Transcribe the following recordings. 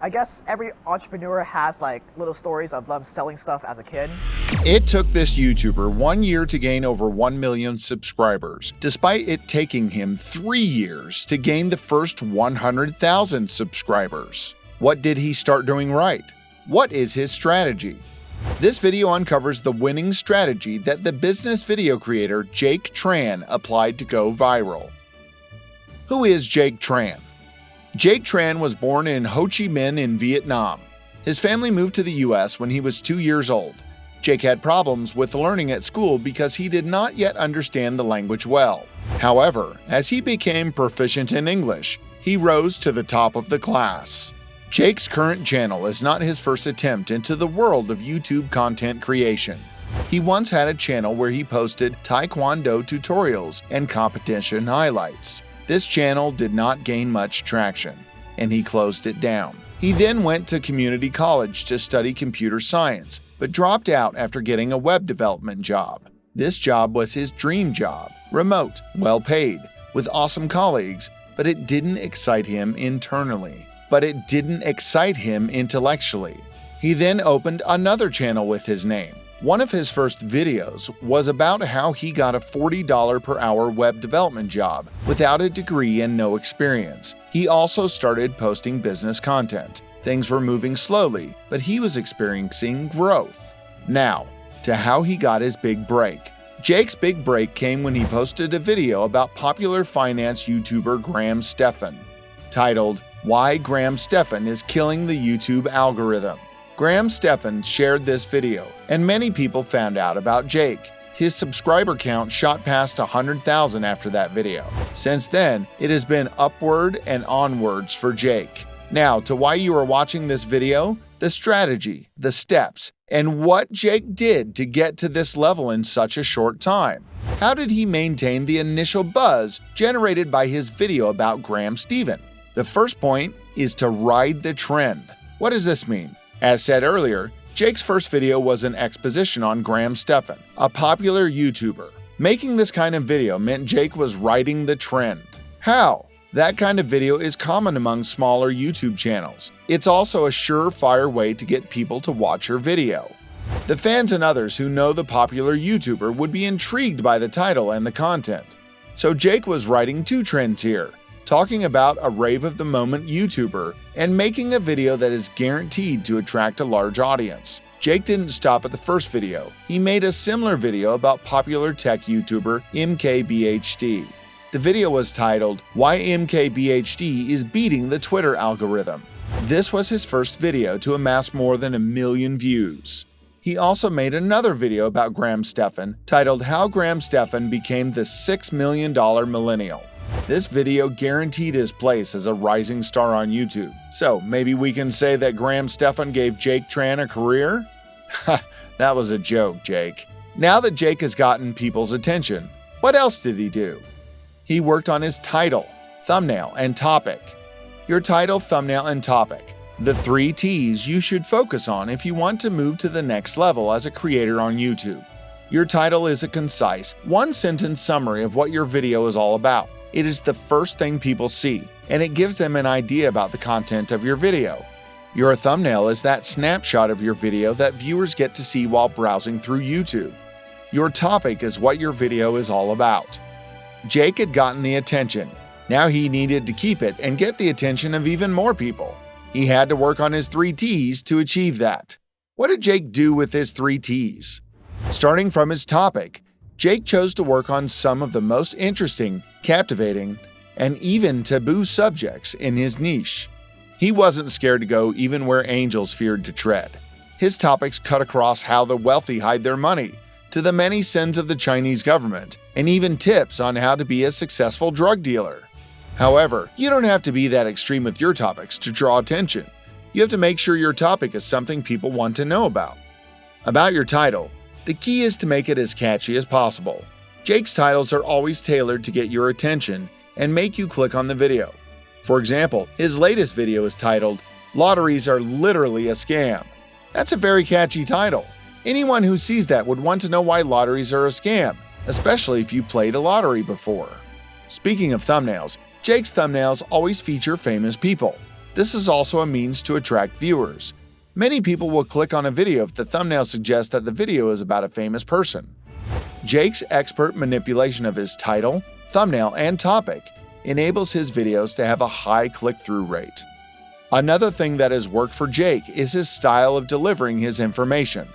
I guess every entrepreneur has like little stories of them selling stuff as a kid. It took this YouTuber 1 year to gain over 1 million subscribers, despite it taking him 3 years to gain the first 100,000 subscribers. What did he start doing right? What is his strategy? This video uncovers the winning strategy that the business video creator Jake Tran applied to go viral. Who is Jake Tran? Jake Tran was born in Ho Chi Minh in Vietnam. His family moved to the US when he was 2 years old. Jake had problems with learning at school because he did not yet understand the language well. However, as he became proficient in English, he rose to the top of the class. Jake's current channel is not his first attempt into the world of YouTube content creation. He once had a channel where he posted Taekwondo tutorials and competition highlights. This channel did not gain much traction, and he closed it down. He then went to community college to study computer science, but dropped out after getting a web development job. This job was his dream job, remote, well paid, with awesome colleagues, but it didn't excite him intellectually. He then opened another channel with his name. One of his first videos was about how he got a $40 per hour web development job without a degree and no experience. He also started posting business content. Things were moving slowly, but he was experiencing growth. Now, to how he got his big break. Jake's big break came when he posted a video about popular finance YouTuber Stephan, titled, "Why Stephan is Killing the YouTube Algorithm." Stephan shared this video, and many people found out about Jake. His subscriber count shot past 100,000 after that video. Since then, it has been upward and onwards for Jake. Now, to why you are watching this video, the strategy, the steps, and what Jake did to get to this level in such a short time. How did he maintain the initial buzz generated by his video about Stephan? The first point is to ride the trend. What does this mean? As said earlier, Jake's first video was an exposition on Stephan, a popular YouTuber. Making this kind of video meant Jake was riding the trend. How? That kind of video is common among smaller YouTube channels. It's also a surefire way to get people to watch your video. The fans and others who know the popular YouTuber would be intrigued by the title and the content. So Jake was riding two trends here, talking about a rave-of-the-moment YouTuber and making a video that is guaranteed to attract a large audience. Jake didn't stop at the first video. He made a similar video about popular tech YouTuber MKBHD. The video was titled, "Why MKBHD is Beating the Twitter Algorithm." This was his first video to amass more than 1 million views. He also made another video about Stephan, titled "How Stephan Became the $6 Million Millennial." This video guaranteed his place as a rising star on YouTube. So maybe we can say that Stephan gave Jake Tran a career? Ha, that was a joke, Jake. Now that Jake has gotten people's attention, what else did he do? He worked on his title, thumbnail, and topic. Your title, thumbnail, and topic. The 3 T's you should focus on if you want to move to the next level as a creator on YouTube. Your title is a concise, one-sentence summary of what your video is all about. It is the first thing people see, and it gives them an idea about the content of your video. Your thumbnail is that snapshot of your video that viewers get to see while browsing through YouTube. Your topic is what your video is all about. Jake had gotten the attention. Now he needed to keep it and get the attention of even more people. He had to work on his 3 T's to achieve that. What did Jake do with his 3 T's? Starting from his topic, Jake chose to work on some of the most interesting, captivating, and even taboo subjects in his niche. He wasn't scared to go even where angels feared to tread. His topics cut across how the wealthy hide their money, to the many sins of the Chinese government, and even tips on how to be a successful drug dealer. However, you don't have to be that extreme with your topics to draw attention. You have to make sure your topic is something people want to know about. About your title, the key is to make it as catchy as possible. Jake's titles are always tailored to get your attention and make you click on the video. For example, his latest video is titled, "Lotteries Are Literally a Scam." That's a very catchy title. Anyone who sees that would want to know why lotteries are a scam, especially if you played a lottery before. Speaking of thumbnails, Jake's thumbnails always feature famous people. This is also a means to attract viewers. Many people will click on a video if the thumbnail suggests that the video is about a famous person. Jake's expert manipulation of his title, thumbnail, and topic enables his videos to have a high click-through rate. Another thing that has worked for Jake is his style of delivering his information.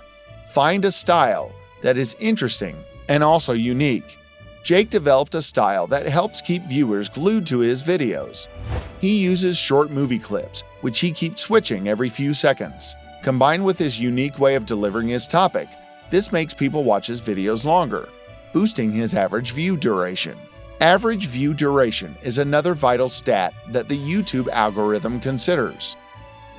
Find a style that is interesting and also unique. Jake developed a style that helps keep viewers glued to his videos. He uses short movie clips, which he keeps switching every few seconds. Combined with his unique way of delivering his topic, this makes people watch his videos longer, boosting his average view duration. Average view duration is another vital stat that the YouTube algorithm considers.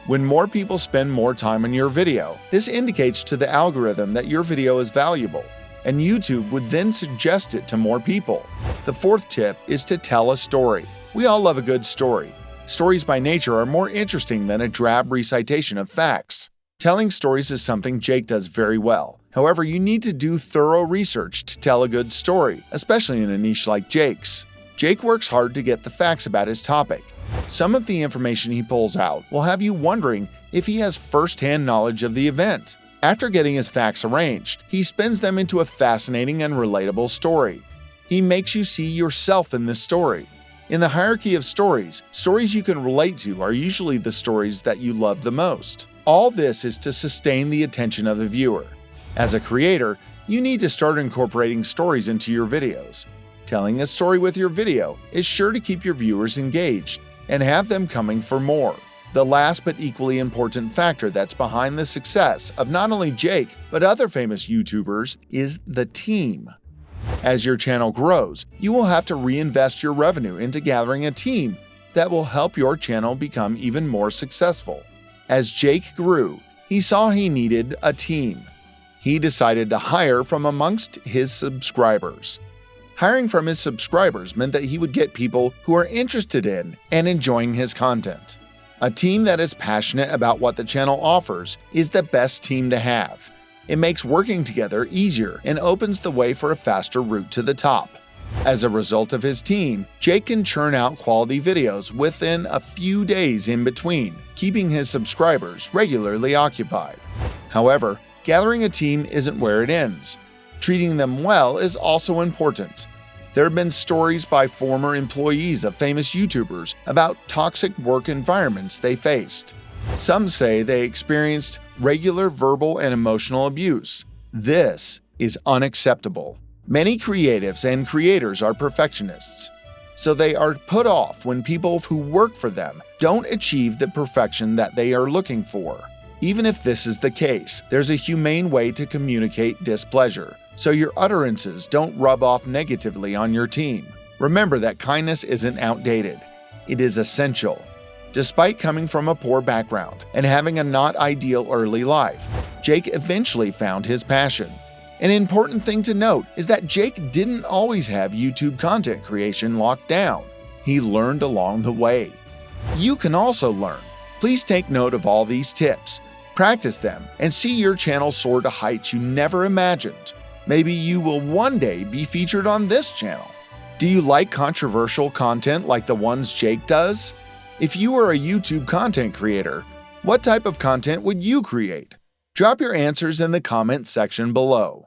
When more people spend more time on your video, this indicates to the algorithm that your video is valuable, and YouTube would then suggest it to more people. The fourth tip is to tell a story. We all love a good story. Stories by nature are more interesting than a drab recitation of facts. Telling stories is something Jake does very well. However, you need to do thorough research to tell a good story, especially in a niche like Jake's. Jake works hard to get the facts about his topic. Some of the information he pulls out will have you wondering if he has first-hand knowledge of the event. After getting his facts arranged, he spins them into a fascinating and relatable story. He makes you see yourself in this story. In the hierarchy of stories, stories you can relate to are usually the stories that you love the most. All this is to sustain the attention of the viewer. As a creator, you need to start incorporating stories into your videos. Telling a story with your video is sure to keep your viewers engaged and have them coming for more. The last but equally important factor that's behind the success of not only Jake, but other famous YouTubers is the team. As your channel grows, you will have to reinvest your revenue into gathering a team that will help your channel become even more successful. As Jake grew, he saw he needed a team. He decided to hire from amongst his subscribers. Hiring from his subscribers meant that he would get people who are interested in and enjoying his content. A team that is passionate about what the channel offers is the best team to have. It makes working together easier and opens the way for a faster route to the top. As a result of his team, Jake can churn out quality videos within a few days in between, keeping his subscribers regularly occupied. However, gathering a team isn't where it ends. Treating them well is also important. There have been stories by former employees of famous YouTubers about toxic work environments they faced. Some say they experienced regular verbal and emotional abuse. This is unacceptable. Many creatives and creators are perfectionists, so they are put off when people who work for them don't achieve the perfection that they are looking for. Even if this is the case, there's a humane way to communicate displeasure, so your utterances don't rub off negatively on your team. Remember that kindness isn't outdated. It is essential. Despite coming from a poor background and having a not ideal early life, Jake eventually found his passion. An important thing to note is that Jake didn't always have YouTube content creation locked down. He learned along the way. You can also learn. Please take note of all these tips. Practice them and see your channel soar to heights you never imagined. Maybe you will one day be featured on this channel. Do you like controversial content like the ones Jake does? If you were a YouTube content creator, what type of content would you create? Drop your answers in the comment section below.